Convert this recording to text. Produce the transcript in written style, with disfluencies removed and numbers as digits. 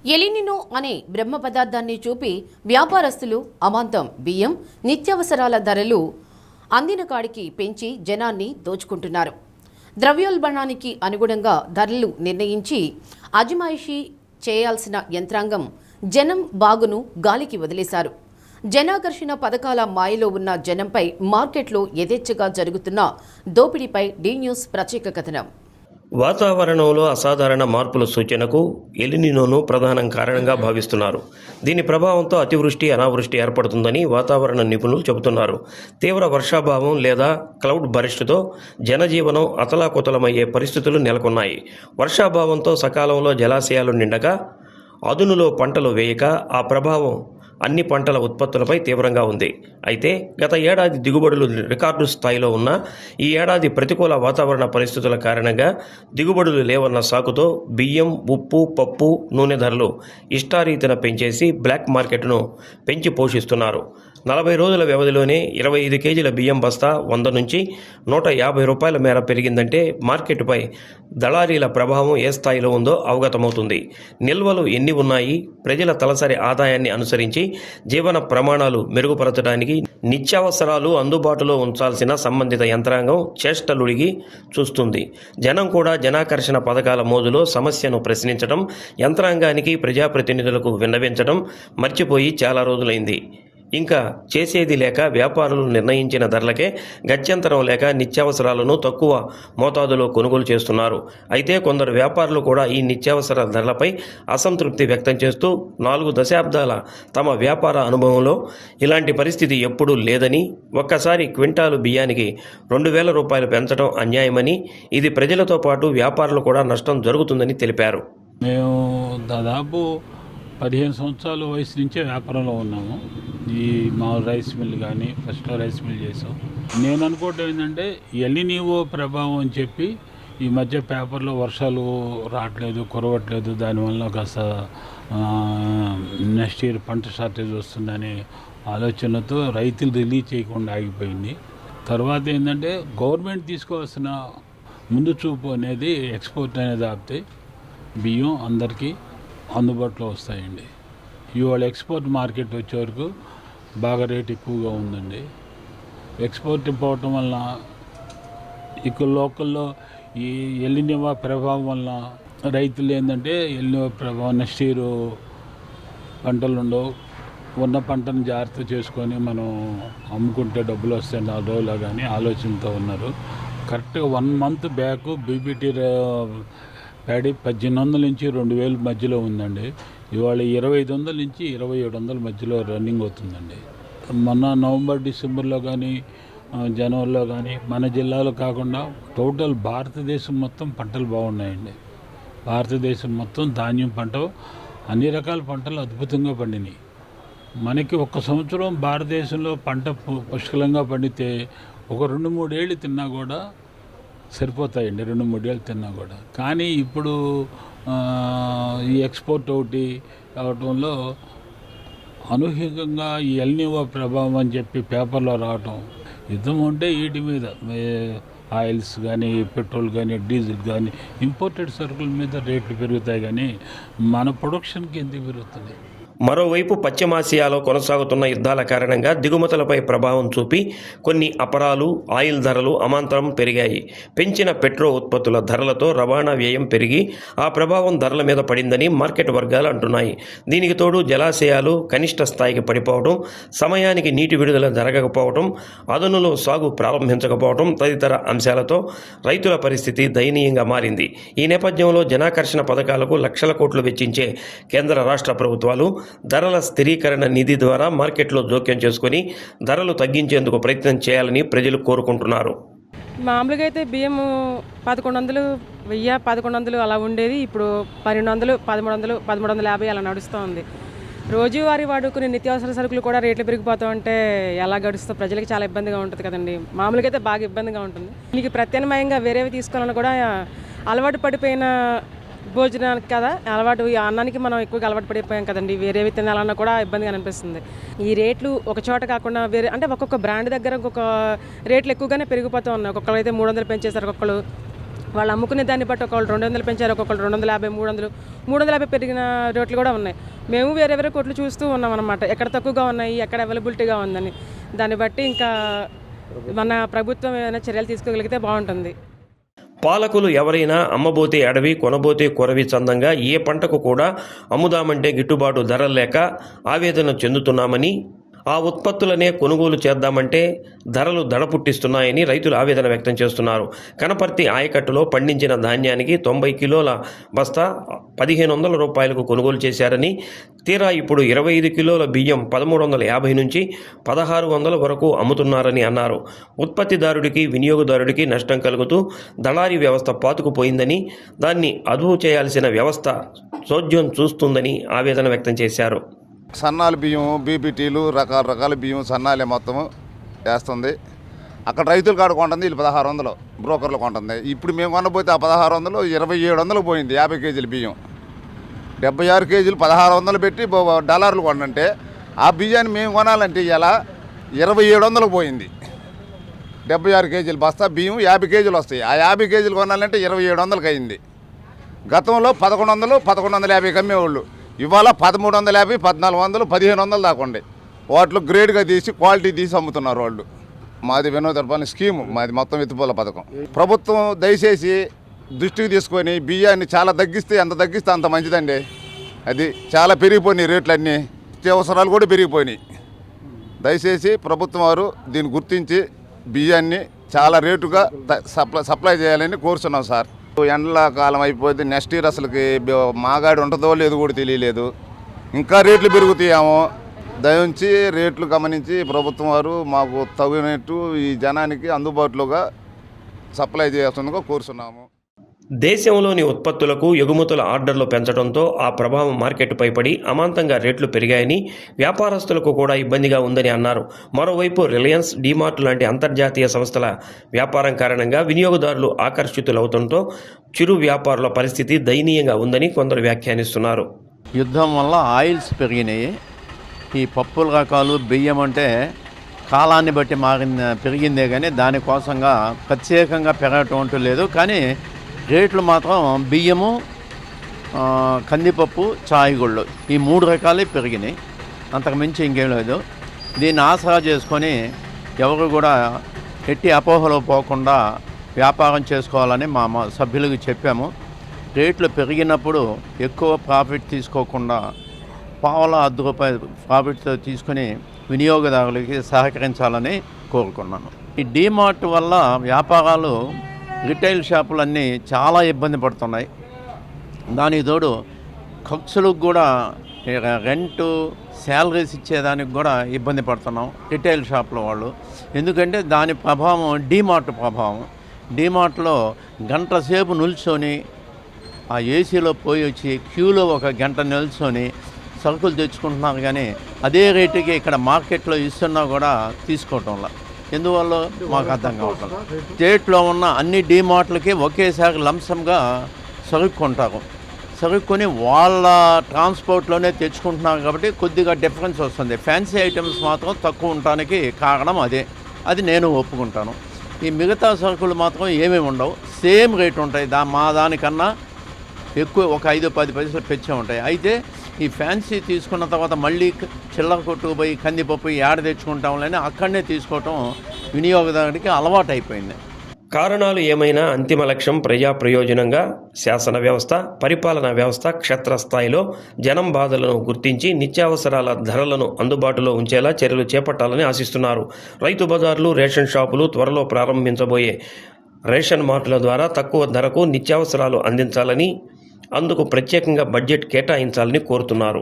El Niño అనే బ్రహ్మ పదార్థాన్ని చూపి వ్యాపారస్తులు అమాంతం బియ్యం, నిత్యావసరాల ధరలు అందిన కాడికి పెంచి జనాన్ని దోచుకుంటున్నారు. ద్రవ్యోల్బణానికి అనుగుణంగా ధరలు నిర్ణయించి అజమాయిషీ చేయాల్సిన యంత్రాంగం జనం బాగును గాలికి వదిలేశారు. జనాకర్షణ పథకాల మాయలో ఉన్న జనంపై మార్కెట్లో యథేచ్ఛగా జరుగుతున్న దోపిడీపై డి న్యూస్ ప్రత్యేక కథనం. వాతావరణంలో అసాధారణ మార్పుల సూచనకు ఎలినినోను ప్రధాన కారణంగా భావిస్తున్నారు. దీని ప్రభావంతో అతివృష్టి, అనావృష్టి ఏర్పడుతుందని వాతావరణ నిపుణులు చెబుతున్నారు. తీవ్ర వర్షాభావం లేదా క్లౌడ్ బరిస్టుతో జనజీవనం అతలాకుతలమయ్యే పరిస్థితులు నెలకొన్నాయి. వర్షాభావంతో సకాలంలో జలాశయాలు నిండక, అదునులో పంటలు వేయక ఆ ప్రభావం అన్ని పంటల ఉత్పత్తులపై తీవ్రంగా ఉంది. అయితే గత ఏడాది దిగుబడులు రికార్డు స్థాయిలో ఉన్న ఈ ఏడాది ప్రతికూల వాతావరణ పరిస్థితుల కారణంగా దిగుబడులు లేవన్న సాకుతో బియ్యం, ఉప్పు, పప్పు, నూనె ధరలు ఇష్టారీతిన పెంచేసి బ్లాక్ మార్కెట్ను పెంచి పోషిస్తున్నారు. 40 రోజుల వ్యవధిలోనే 25 కేజీల బియ్యం బస్తా 100 నుంచి 150 రూపాయల మేర పెరిగిందంటే మార్కెట్పై దళారీల ప్రభావం ఏ స్థాయిలో ఉందో అవగతమవుతుంది. నిల్వలు ఎన్ని ఉన్నాయి, ప్రజల తలసరి ఆదాయాన్ని అనుసరించి జీవన ప్రమాణాలు మెరుగుపరచడానికి నిత్యావసరాలు అందుబాటులో ఉంచాల్సిన సంబంధిత యంత్రాంగం చేష్టలుడిగి చూస్తుంది. జనం కూడా జనాకర్షణ పథకాల మోజులో సమస్యను ప్రశ్నించడం, యంత్రాంగానికి ప్రజాప్రతినిధులకు విన్నవించడం మర్చిపోయి చాలా రోజులైంది. ఇంకా చేసేది లేక వ్యాపారులు నిర్ణయించిన ధరలకే గత్యంతరం లేక నిత్యావసరాలను తక్కువ మోతాదులో కొనుగోలు చేస్తున్నారు. అయితే కొందరు వ్యాపారులు కూడా ఈ నిత్యావసర ధరలపై అసంతృప్తి వ్యక్తం చేస్తూ 4 దశాబ్దాల తమ వ్యాపార అనుభవంలో ఇలాంటి పరిస్థితి ఎప్పుడూ లేదని, ఒక్కసారి క్వింటాలు బియ్యానికి 2000 రూపాయలు పెంచడం అన్యాయమని, ఇది ప్రజలతో పాటు వ్యాపారులు కూడా నష్టం జరుగుతుందని తెలిపారు. మేము దాదాపు 15 సంవత్సరాల వయసు నుంచే వ్యాపారంలో ఉన్నాము. ఈ మా రైస్ మిల్ కానీ ఫస్ట్ రైస్ మిల్ చేసాం. నేను అనుకోవటం ఏంటంటే ఎలినినో ప్రభావం అని చెప్పి ఈ మధ్య పేపర్లో వర్షాలు రావట్లేదు, కురవట్లేదు, దానివల్ల కాస్త నెక్స్ట్ ఇయర్ పంట షార్టేజ్ వస్తుందనే ఆలోచనతో రైతులు రిలీజ్ చేయకుండా ఆగిపోయింది. తర్వాత ఏంటంటే గవర్నమెంట్ తీసుకోవాల్సిన ముందు చూపు అనేది ఎక్స్పోర్ట్ అనేది ఆపితే బియ్యం అందరికీ అందుబాటులో వస్తాయండి. ఇవాళ ఎక్స్పోర్ట్ మార్కెట్ వచ్చే వరకు బాగా రేట్ ఎక్కువగా ఉందండి. ఎక్స్పోర్ట్ పోవటం వల్ల ఇక్కడ లోకల్లో ఈ ఎలినినో ప్రభావం వల్ల రైతులు ఏంటంటే ఎలినినో ప్రభావం నెక్స్ట్ ఇయర్ పంటలు ఉండవు, ఉన్న పంటను జాగ్రత్త చేసుకొని మనం అమ్ముకుంటే డబ్బులు వస్తాయి 4 రోజులు కానీ ఆలోచనతో ఉన్నారు. కరెక్ట్గా 1 మంత్ బ్యాక్ బీపీటీ ప్యాడీ 1800 నుంచి 2000 మధ్యలో ఉందండి. ఇవాళ 2500 నుంచి 2700 మధ్యలో రన్నింగ్ అవుతుందండి. మొన్న నవంబర్, డిసెంబర్లో కానీ జనవరిలో కానీ మన జిల్లాలో కాకుండా టోటల్ భారతదేశం మొత్తం పంటలు బాగున్నాయండి. భారతదేశం మొత్తం ధాన్యం పంట, అన్ని రకాల పంటలు అద్భుతంగా పండినాయి. మనకి 1 సంవత్సరం భారతదేశంలో పంట పుష్కలంగా పండితే ఒక 2-3 ఏళ్ళు తిన్నా కూడా సరిపోతాయండి. 2-3 ఏళ్ళు తిన్నా కూడా. కానీ ఇప్పుడు ఈ ఎక్స్పోర్ట్ ఒకటి అవటంలో అనూహ్యంగా ఈ ఎలినినో ప్రభావం అని చెప్పి పేపర్లో రావటం, యుద్ధం ఉంటే వీటి మీద ఆయిల్స్ కానీ, పెట్రోల్ కానీ, డీజిల్ కానీ, ఇంపోర్టెడ్ సరుకుల మీద రేట్లు పెరుగుతాయి కానీ మన ప్రొడక్షన్కి ఎందుకు పెరుగుతుంది? మరోవైపు పశ్చిమాసియాలో కొనసాగుతున్న యుద్ధాల కారణంగా దిగుమతులపై ప్రభావం చూపి కొన్ని అపరాలు, ఆయిల్ ధరలు అమాంతరం పెరిగాయి. పెంచిన పెట్రో ఉత్పత్తుల ధరలతో రవాణా వ్యయం పెరిగి ఆ ప్రభావం ధరల మీద పడిందని మార్కెట్ వర్గాలు అంటున్నాయి. దీనికి తోడు జలాశయాలు కనిష్ట స్థాయికి పడిపోవడం, సమయానికి నీటి విడుదల జరగకపోవడం, అదనులో సాగు ప్రారంభించకపోవడం తదితర అంశాలతో రైతుల పరిస్థితి దయనీయంగా మారింది. ఈ నేపథ్యంలో జనాకర్షణ పథకాలకు లక్షల కోట్లు వెచ్చించే కేంద్ర రాష్ట్ర ప్రభుత్వాలు ధరల స్థిరీకరణ నిధి ద్వారా మార్కెట్లో జోక్యం చేసుకుని ధరలు తగ్గించేందుకు ప్రయత్నం చేయాలని ప్రజలు కోరుకుంటున్నారు. మామూలుగా అయితే బియ్యం 1100, 1000, 1100 అలా ఉండేది. ఇప్పుడు 1200, 1300, 1350 అలా నడుస్తూ ఉంది. రోజువారీ వాడుకునే నిత్యావసర సరుకులు కూడా రేట్లు పెరిగిపోతూ ఉంటే ఎలా గడుస్తూ ప్రజలకి చాలా ఇబ్బందిగా ఉంటుంది కదండి. మామూలుగా అయితే బాగా ఇబ్బందిగా ఉంటుంది. దీనికి ప్రత్యామ్నాయంగా వేరేవి తీసుకోవాలన్నా కూడా అలవాటు పడిపోయిన భోజనానికి కదా అలవాటు, అన్నానికి మనం ఎక్కువగా అలవాటు పడిపోయాం కదండి. వేరేవి తినాలన్నా కూడా ఇబ్బందిగా అనిపిస్తుంది. ఈ రేట్లు ఒక చోట కాకుండా వేరే, అంటే ఒక్కొక్క బ్రాండ్ దగ్గర ఒక్కొక్క రేట్లు ఎక్కువగానే పెరిగిపోతూ ఉన్నాయి. ఒక్కొక్కరు అయితే 300 పెంచేశారు, ఒక్కొక్కరు వాళ్ళు అమ్ముకునే దాన్ని బట్టి ఒకళ్ళు 200 పెంచారు, ఒక్కొక్కరు 250, 300, 350 పెరిగిన రేట్లు కూడా ఉన్నాయి. మేము వేరే వేరే కొట్లు చూస్తూ ఉన్నాం అనమాట, ఎక్కడ తక్కువగా ఉన్నాయి, ఎక్కడ అవైలబిలిటీగా ఉందని. దాన్ని బట్టి ఇంకా మన ప్రభుత్వం ఏమైనా చర్యలు తీసుకోగలిగితే బాగుంటుంది. పాలకులు ఎవరైనా అమ్మబోతే అడవి కొనబోతే కొరవి చందంగా ఏ పంటకు కూడా అమ్ముదామంటే గిట్టుబాటు ధరలు లేక ఆవేదన చెందుతున్నామని, ఆ ఉత్పత్తులనే కొనుగోలు చేద్దామంటే ధరలు దడ పుట్టిస్తున్నాయని రైతులు ఆవేదన వ్యక్తం చేస్తున్నారు. కనపర్తి ఆయకట్టులో పండించిన ధాన్యానికి 90 కిలోల బస్తా 1500 రూపాయలకు కొనుగోలు చేశారని, తీరా ఇప్పుడు 25 కిలోల బియ్యం 1350 నుంచి 1600 వరకు అమ్ముతున్నారని అన్నారు. ఉత్పత్తిదారుడికి వినియోగదారుడికి నష్టం కలుగుతూ దళారీ వ్యవస్థ పాతుకుపోయిందని, దాన్ని అదుపు చేయాల్సిన వ్యవస్థ చోద్యం చూస్తుందని ఆవేదన వ్యక్తం చేశారు. సన్నాలు బియ్యం, బీపీటీలు, రకరకాల బియ్యం సన్నాలే మొత్తం వేస్తుంది. అక్కడ రైతులు కాడ కొంటుంది, వీళ్ళు 1600 బ్రోకర్లు కొంటుంది. ఇప్పుడు మేము కొనబోతే ఆ 1600 2700 పోయింది 50 కేజీల బియ్యం. 76 కేజీలు 1600 పెట్టి డాలర్లు కొండంటే ఆ బియ్యాన్ని మేము కొనాలంటే ఇలా 2700 పోయింది. 76 కేజీలు బస్తా బియ్యం 50 కేజీలు వస్తాయి. ఆ 50 కేజీలు కొనాలంటే 2700 అయింది. గతంలో 1100, 1150 అమ్మేవాళ్ళు. ఇవాళ 1350, 1400, 1500 దాకా ఉండే. వాటిలో గ్రేడ్గా తీసి క్వాలిటీ తీసి అమ్ముతున్నారు వాళ్ళు. మాది వినోదర్పాలెం స్కీము, మాది మొత్తం ఎత్తుపోల పథకం. ప్రభుత్వం దయచేసి దృష్టికి తీసుకొని బియ్యాన్ని చాలా తగ్గిస్తే ఎంత తగ్గిస్తే అంత మంచిదండి. అది చాలా పెరిగిపోయినాయి రేట్లన్నీ, నిత్యావసరాలు కూడా పెరిగిపోయినాయి. దయచేసి ప్రభుత్వం వారు దీన్ని గుర్తించి బియ్యాన్ని చాలా రేటుగా సప్లై చేయాలని కోరుతున్నాం సార్. ఎండాకాలం అయిపోతే నెక్స్ట్ ఇయర్ అసలుకి మాగాడి ఉంటుందో లేదో కూడా తెలియలేదు. ఇంకా రేట్లు పెరుగుతాయేమో. దయించి రేట్లు గమనించి ప్రభుత్వం వారు మాకు తగినట్టు ఈ జనానికి అందుబాటులోగా సప్లై చేస్తుందిగా కోరుతున్నాము. దేశంలోని ఉత్పత్తులకు ఎగుమతుల ఆర్డర్లు పెంచడంతో ఆ ప్రభావం మార్కెట్పై పడి అమాంతంగా రేట్లు పెరిగాయని, వ్యాపారస్తులకు కూడా ఇబ్బందిగా ఉందని అన్నారు. మరోవైపు రిలయన్స్, డీమార్ట్ లాంటి అంతర్జాతీయ సంస్థల వ్యాపారం కారణంగా వినియోగదారులు ఆకర్షితులవుతుండటంతో చిరు వ్యాపారుల పరిస్థితి దయనీయంగా ఉందని కొందరు వ్యాఖ్యానిస్తున్నారు. యుద్ధం వల్ల ఆయిల్స్ పెరిగినాయి. ఈ పప్పుల రకాలు, బియ్యం అంటే కాలాన్ని బట్టి పెరిగిందే కానీ దానికోసంగా ప్రత్యేకంగా పెరగటం అంటూ లేదు. కానీ రేట్లు మాత్రం బియ్యము, కందిపప్పు, చాయగుళ్ళు ఈ 3 రకాలే పెరిగినాయి. అంతకుమించి ఇంకేం లేదు. దీన్ని ఆసరా చేసుకొని ఎవరు కూడా ఎట్టి అపోహలో పోకుండా వ్యాపారం చేసుకోవాలని మా సభ్యులకు చెప్పాము. రేట్లు పెరిగినప్పుడు ఎక్కువ ప్రాఫిట్ తీసుకోకుండా పావలా ₹10 ప్రాఫిట్తో తీసుకుని వినియోగదారులకి సహకరించాలని కోరుకున్నాను. ఈ డీమార్ట్ వల్ల వ్యాపారాలు, రిటైల్ షాపులన్నీ చాలా ఇబ్బంది పడుతున్నాయి. దానికి తోడు ఖర్చులకు కూడా రెంటు, శాలరీస్ ఇచ్చేదానికి కూడా ఇబ్బంది పడుతున్నాం రిటైల్ షాపుల వాళ్ళు. ఎందుకంటే దాని ప్రభావం డీమార్ట్ ప్రభావం. డీమార్ట్లో గంట సేపు నిల్చొని ఆ ఏసీలో పోయి వచ్చి క్యూలో 1 గంట నిల్చొని సరుకులు తెచ్చుకుంటున్నారు. కానీ అదే రేటుకి ఇక్కడ మార్కెట్లో ఇస్తున్నా కూడా తీసుకోవటంలా. ఎందువల్ల మాకు అర్థం కావట్లేదు. స్టేట్లో ఉన్న అన్ని డీమార్ట్లకి ఒకేసారి లంసంగా సరుకు కొంటారు. సరుకుని వాళ్ళ ట్రాన్స్పోర్ట్లోనే తెచ్చుకుంటున్నారు కాబట్టి కొద్దిగా డిఫరెన్స్ వస్తుంది. ఫ్యాన్సీ ఐటమ్స్ మాత్రం తక్కువ ఉండటానికి కారణం అదే. అది నేను ఒప్పుకుంటాను. ఈ మిగతా సరుకులు మాత్రం ఏమేమి ఉండవు, సేమ్ రేట్ ఉంటాయి. మా దానికన్నా ఎక్కువ ఒక 5-10 పైసలు పెంచే ఉంటాయి. అయితే ఈ ఫ్యాన్సీ తీసుకున్న తర్వాత మళ్ళీ చిల్లర కొట్టు పోయి కందిపప్పు ఏడ తెచ్చుకుంటాంలేని అక్కడనే తీసుకోవటం వినియోగదారుడికి అలవాటు అయిపోయింది. కారణాలు ఏమైనా అంతిమ లక్ష్యం ప్రజా ప్రయోజనంగా శాసన వ్యవస్థ, పరిపాలనా వ్యవస్థ క్షేత్రస్థాయిలో జనం బాధలను గుర్తించి నిత్యావసరాల ధరలను అందుబాటులో ఉంచేలా చర్యలు చేపట్టాలని ఆశిస్తున్నారు. రైతు బజార్లు, రేషన్ షాపులు, త్వరలో ప్రారంభించబోయే రేషన్ మార్టుల ద్వారా తక్కువ ధరకు నిత్యావసరాలు అందించాలని, అందుకు ప్రత్యేకంగా బడ్జెట్ కేటాయించాలని కోరుతున్నారు.